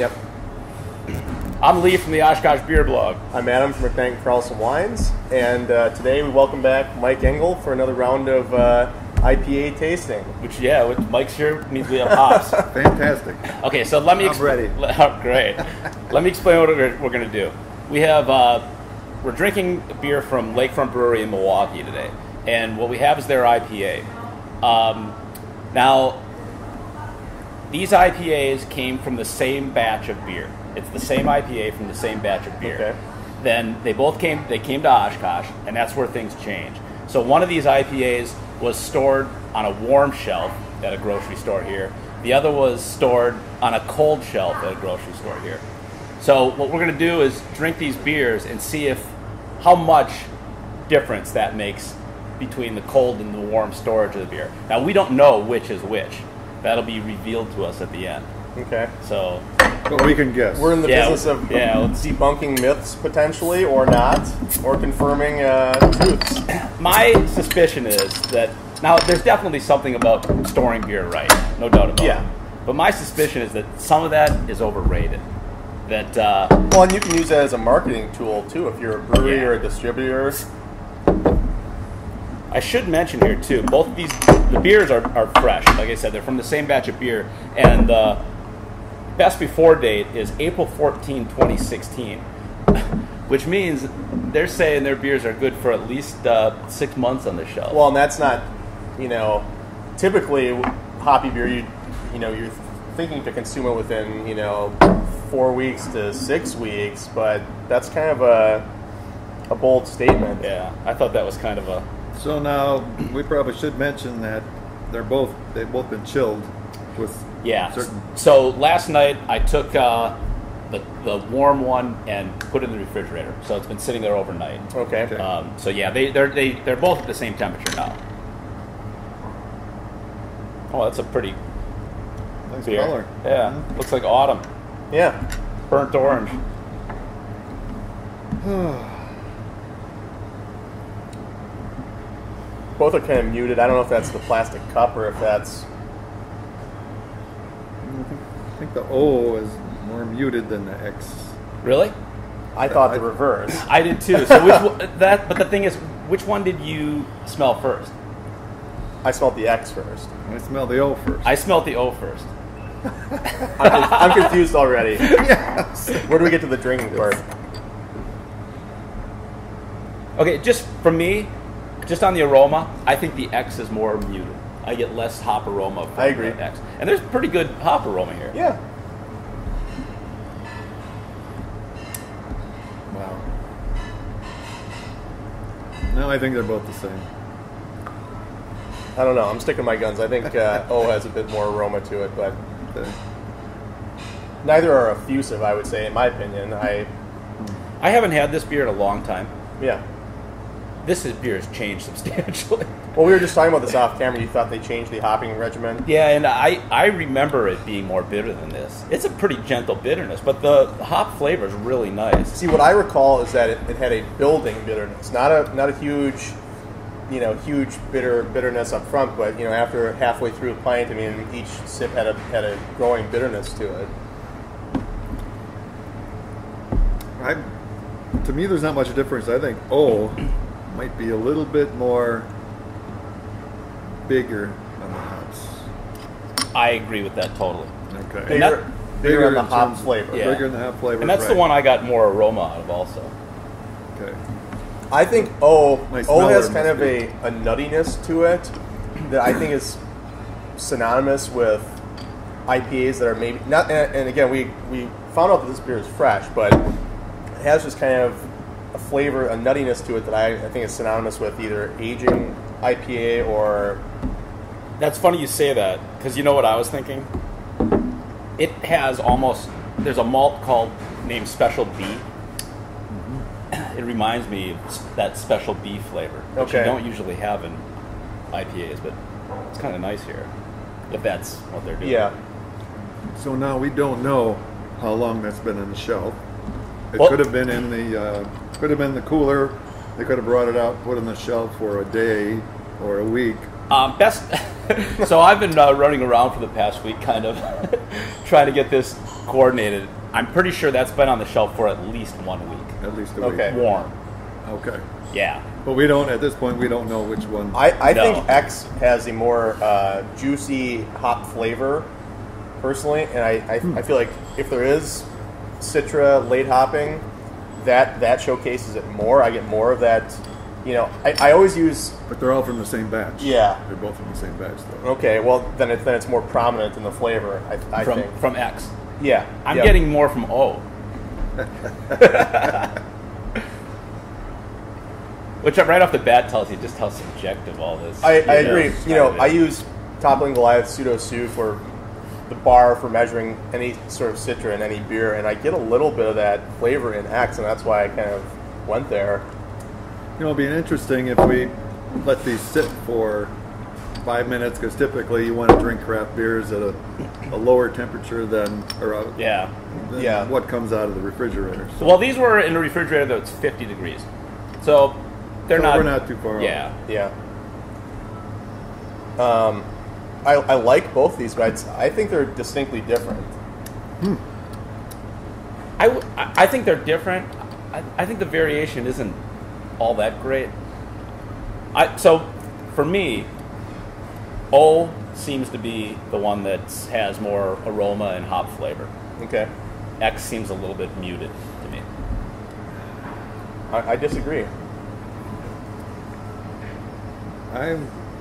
Yep. I'm Lee from the Oshkosh Beer Blog. I'm Adam from McKnight Carlson Wines, and today we welcome back Mike Engel for another round of IPA tasting. Which Mike's here means we have hops. Fantastic. Okay, so let me... I'm ready. Great. Let me explain what we're going to do. We have... we're drinking beer from Lakefront Brewery in Milwaukee today, and what we have is their IPA. Now, these IPAs came from the same batch of beer. It's the same IPA from the same batch of beer. Okay. Then they came to Oshkosh, and that's where things change. So one of these IPAs was stored on a warm shelf at a grocery store here. The other was stored on a cold shelf at a grocery store here. So what we're going to do is drink these beers and see how much difference that makes between the cold and the warm storage of the beer. Now, we don't know which is which. That'll be revealed to us at the end. Okay. So, But we can guess. We're in the business of let's debunking myths, potentially, or not, or confirming truths. My suspicion is that, now there's definitely something about storing beer right, no doubt about it. But my suspicion is that some of that is overrated. That well, and you can use that as a marketing tool too, if you're a brewery or a distributor. I should mention here too, both of the beers are fresh. Like I said, they're from the same batch of beer, and the best before date is April 14, 2016, which means they're saying their beers are good for at least 6 months on the shelf. Well, and that's not, typically hoppy beer, you're thinking to consume it within, 4 weeks to 6 weeks, but that's kind of a bold statement. Yeah, I thought that was kind of a... So now we probably should mention that they've both been chilled with certain. So last night I took the warm one and put it in the refrigerator. So it's been sitting there overnight. Okay. So yeah, they're both at the same temperature now. Oh, that's a pretty Nice beer. color. Yeah, looks like autumn. Yeah. Burnt orange. Both are kind of muted. I don't know if that's the plastic cup or if that's... I think the O is more muted than the X. Really? I thought the reverse. I did too. So but the thing is, which one did you smell first? I smelled the X first. I smell the O first. I smelled the O first. I'm confused already. Yes. Where do we get to the drinking part? Okay, just from me, just on the aroma, I think the X is more muted. I get less hop aroma from I agree. the X. And there's pretty good hop aroma here. Yeah. Wow. No, I think they're both the same. I don't know. I'm sticking my guns. I think O has a bit more aroma to it, but Okay. neither are effusive, I would say, in my opinion. I haven't had this beer in a long time. Yeah. This beer has changed substantially. Well, we were just talking about this off camera. You thought they changed the hopping regimen. Yeah, and I remember it being more bitter than this. It's a pretty gentle bitterness, but the hop flavor is really nice. See, what I recall is that it had a building bitterness, not a huge, huge bitterness up front, but after halfway through a pint, I mean, each sip had a growing bitterness to it. To me, there's not much difference. I think O might be a little bit more bigger on the hops. I agree with that totally. Okay. Bigger on the in hop terms of- flavor. Yeah. Bigger in the hop flavor. And that's the right. one I got more aroma out of also. Okay. I think O My has smeller kind of must a nuttiness to it that I think is synonymous with IPAs that are maybe not. And again, we found out that this beer is fresh, but it has just kind of a flavor, a nuttiness to it that I think is synonymous with either aging IPA or... That's funny you say that, because you know what I was thinking? It has almost... There's a malt named Special B. It reminds me of that Special B flavor, which you don't usually have in IPAs, but it's kind of nice here, if that's what they're doing. Yeah. So now we don't know how long that's been on the shelf. It Well- could have been in the cooler. They could have brought it out, put it on the shelf for a day or a week. So I've been running around for the past week, kind of trying to get this coordinated. I'm pretty sure that's been on the shelf for at least 1 week. At least a week. Okay. Warm. Okay. Yeah. But we don't, at this point, we don't know which one. I No. think X has a more juicy hop flavor, personally, and I feel like if there is Citra late hopping, that showcases it more. I get more of that. You know, I always use. But they're all from the same batch. Yeah. They're both from the same batch, though. Okay, well then it's more prominent in the flavor. I think. From X. Yeah. I'm yeah. getting more from O. Which right off the bat tells you just how subjective all this. I agree. is. You know, I use Toppling Goliath Pseudo Sue for the bar for measuring any sort of Citra in any beer, and I get a little bit of that flavor in X, and that's why I kind of went there. You know, it'd be interesting if we let these sit for 5 minutes, because typically you want to drink craft beers at a lower temperature than Yeah. Yeah. what comes out of the refrigerator. So Well, these were in a refrigerator that's 50 degrees. So they're so not. we're not too far off. Yeah. Yeah. I like both these, but I think they're distinctly different. I think they're different. I think the variation isn't all that great. So for me, O seems to be the one that has more aroma and hop flavor. Okay. X seems a little bit muted to me. I disagree.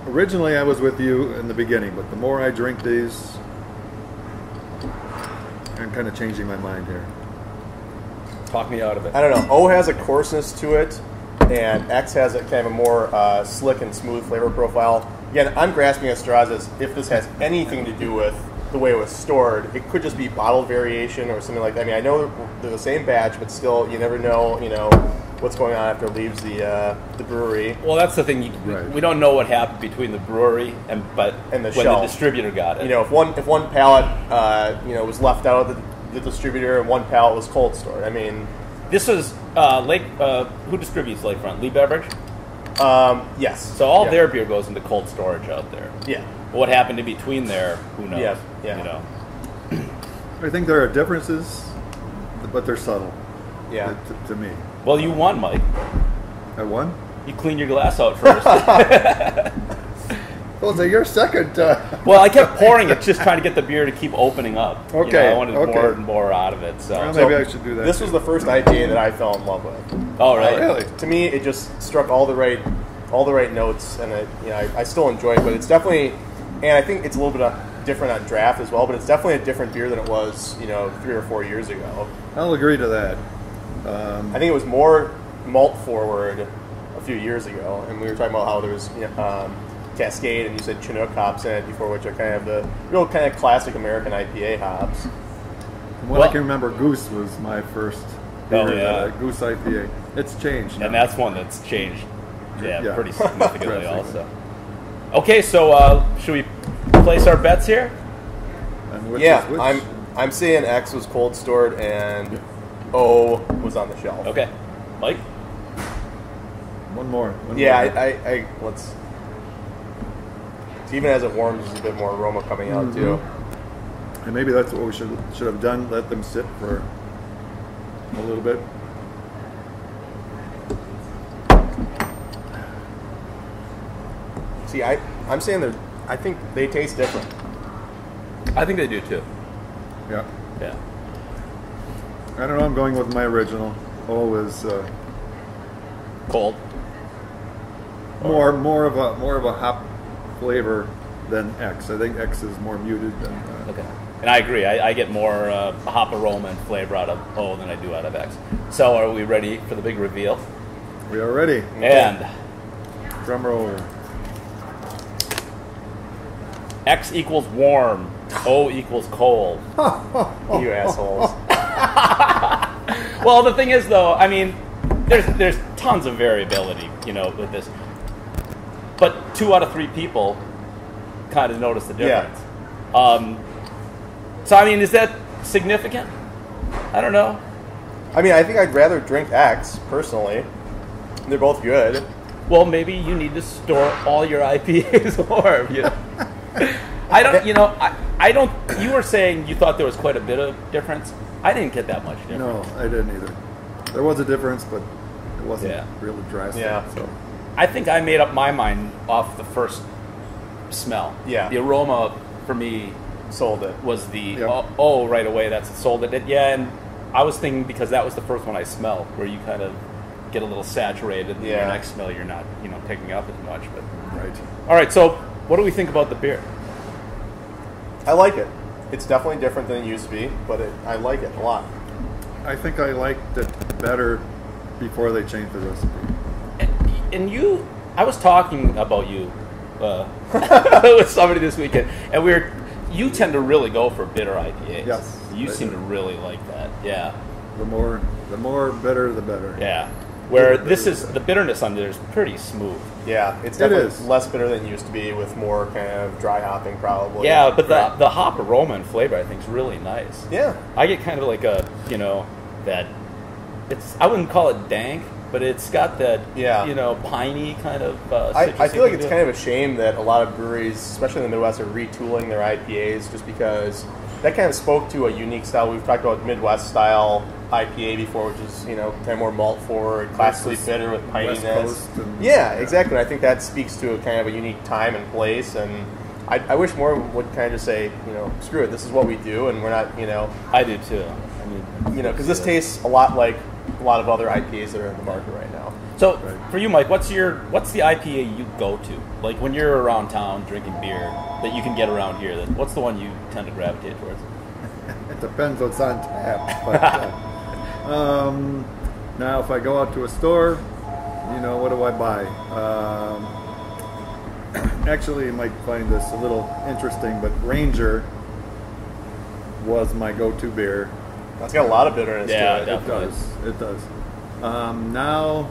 Originally I was with you in the beginning, but the more I drink these, I'm kind of changing my mind here. Talk me out of it. I don't know. O has a coarseness to it, and X has a kind of a more slick and smooth flavor profile. Again, I'm grasping at straws as if this has anything to do with the way it was stored. It could just be bottle variation or something like that. I mean, I know they're the same batch, but still, you never know, what's going on after it leaves the brewery. Well, that's the thing. Right. We don't know what happened between the brewery and the when shelf. the distributor got it. You know, if one pallet, was left out of the distributor and one pallet was cold stored. I mean, This was Lake. Who distributes Lakefront? Lee Beverage. yes. So all Yeah. their beer goes into cold storage out there. Yeah. What happened in between there? Who knows? Yeah, yeah. You know. I think there are differences, but they're subtle. Yeah. To me. Well, you won, Mike. I won. You cleaned your glass out first. Well, so you're second. Well, I kept pouring it, just trying to get the beer to keep opening up. Okay, I wanted okay. more and more out of it. So. Well, maybe I should do that. This was the first IPA that I fell in love with. Oh, really? Really? To me, it just struck all the right notes, and I still enjoy it. But it's definitely, and I think it's a little bit different on draft as well. But it's definitely a different beer than it was, 3 or 4 years ago. I'll agree to that. I think it was more malt forward a few years ago, and we were talking about how there was Cascade, and you said Chinook hops in it before, which are kind of the real kind of classic American IPA hops. From what I can remember, Goose was my first beer. Oh, yeah. Goose IPA. It's changed now. And that's one that's changed. Yeah. Pretty significantly also. Drastically. Okay, so should we place our bets here? And which Yeah, is which? I'm saying X was cold stored and O was on the shelf. Okay. Mike? One more. Yeah, I let's. Even as it warms, there's a bit more aroma coming out too. And maybe that's what we should have done. Let them sit for a little bit. See, I'm saying I think they taste different. I think they do too. Yeah. Yeah. I don't know. I'm going with my original. O is Cold. more of a hop flavor than X. I think X is more muted than. Okay. And I agree. I get more hop aroma and flavor out of O than I do out of X. So are we ready for the big reveal? We are ready. And Drum roll. X equals warm. O equals cold. You assholes. Well, the thing is, though, I mean, there's tons of variability, with this. But 2 out of 3 people kind of notice the difference. So, I mean, is that significant? I don't know. I mean, I think I'd rather drink X personally. They're both good. Well, maybe you need to store all your IPAs warm. I don't, I don't. You were saying you thought there was quite a bit of difference. I didn't get that much difference. No, I didn't either. There was a difference, but it wasn't Yeah. really drastic. Yeah. So. I think I made up my mind off the first smell. Yeah. The aroma for me Sold it. was the Yep. right away. That's sold it. Yeah, and I was thinking because that was the first one I smelled, where you kind of get a little saturated. And Yeah. your next smell, you're not picking up as much. But Right. all right, so what do we think about the beer? I like it. It's definitely different than it used to be, but I like it a lot. I think I liked it better before they changed the recipe. And you, I was talking about you with somebody this weekend, and you tend to really go for bitter IPAs. Yes, You I seem do. to really like that. Yeah. The more bitter, the better. Yeah. Where Bitter, this bitter, is, bitter. the bitterness under there is pretty smooth. Yeah, it's It definitely is. less bitter than it used to be, with more kind of dry hopping probably. Yeah, but Right. the hop aroma and flavor I think is really nice. Yeah. I get kind of like that I wouldn't call it dank, but it's got that, Yeah. piney kind of I feel like it's kind of of a shame that a lot of breweries, especially in the Midwest, are retooling their IPAs just because that kind of spoke to a unique style. We've talked about Midwest style IPA before, which is, kind of more malt forward, classically Versus bitter with West pininess. Coast and- Yeah, exactly. I think that speaks to a kind of a unique time and place, and I wish more would kind of just say, screw it, this is what we do, and we're not, I do too. because this tastes a lot like a lot of other IPAs that are in the market right now. So Right. for you, Mike, what's the IPA you go to? Like when you're around town drinking beer that you can get around here, then what's the one you tend to gravitate towards? It depends what's on tap. But, now, if I go out to a store, what do I buy? Actually, you might find this a little interesting, but Ranger was my go-to beer. It's got a lot of bitterness Yeah, to it. definitely. It does. Now,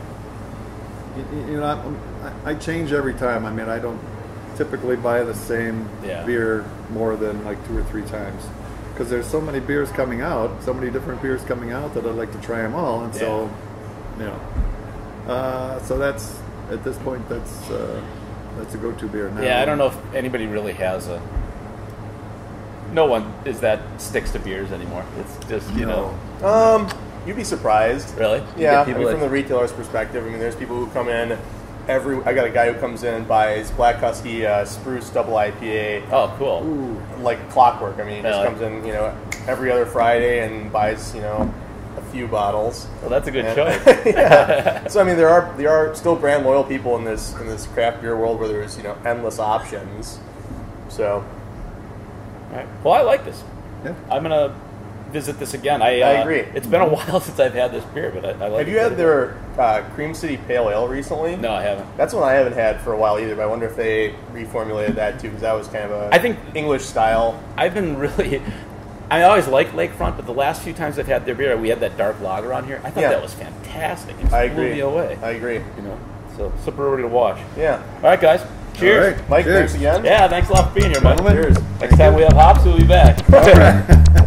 I change every time. I mean, I don't typically buy the same Yeah. beer more than like 2 or 3 times, because there's so many beers coming out, so many different beers coming out that I'd like to try them all, and so, so that's at this point that's a go-to beer now. Yeah, I don't know if anybody really has no one is that sticks to beers anymore. It's just, You'd be surprised. Really? You Yeah, get people from that- the retailer's perspective, there's people who come in I got a guy who comes in and buys Black Husky Spruce Double IPA Oh, cool. like clockwork. He just Yeah. comes in, every other Friday and buys, a few bottles. Well, that's a good And- choice. Yeah. So there are still brand loyal people in this craft beer world where there's endless options. So All right. Well, I like this. Yeah. I'm gonna visit this again. I agree. It's been a while since I've had this beer, but I like it. have you had their Cream City Pale Ale recently? No, I haven't. That's one I haven't had for a while either, but I wonder if they reformulated that too, because that was kind of a I think- English style. I've been really. I always liked Lakefront, but the last few times I've had their beer, we had that dark lager on here. I thought Yeah. that was fantastic. It I blew agree. me away. I agree. So it's a brewery to watch. Yeah. All right, guys. Cheers. All right. Mike, Cheers. thanks again. Yeah, thanks a lot for being here, Mike. Gentlemen. Cheers. Next time we have hops, we'll be back. All right.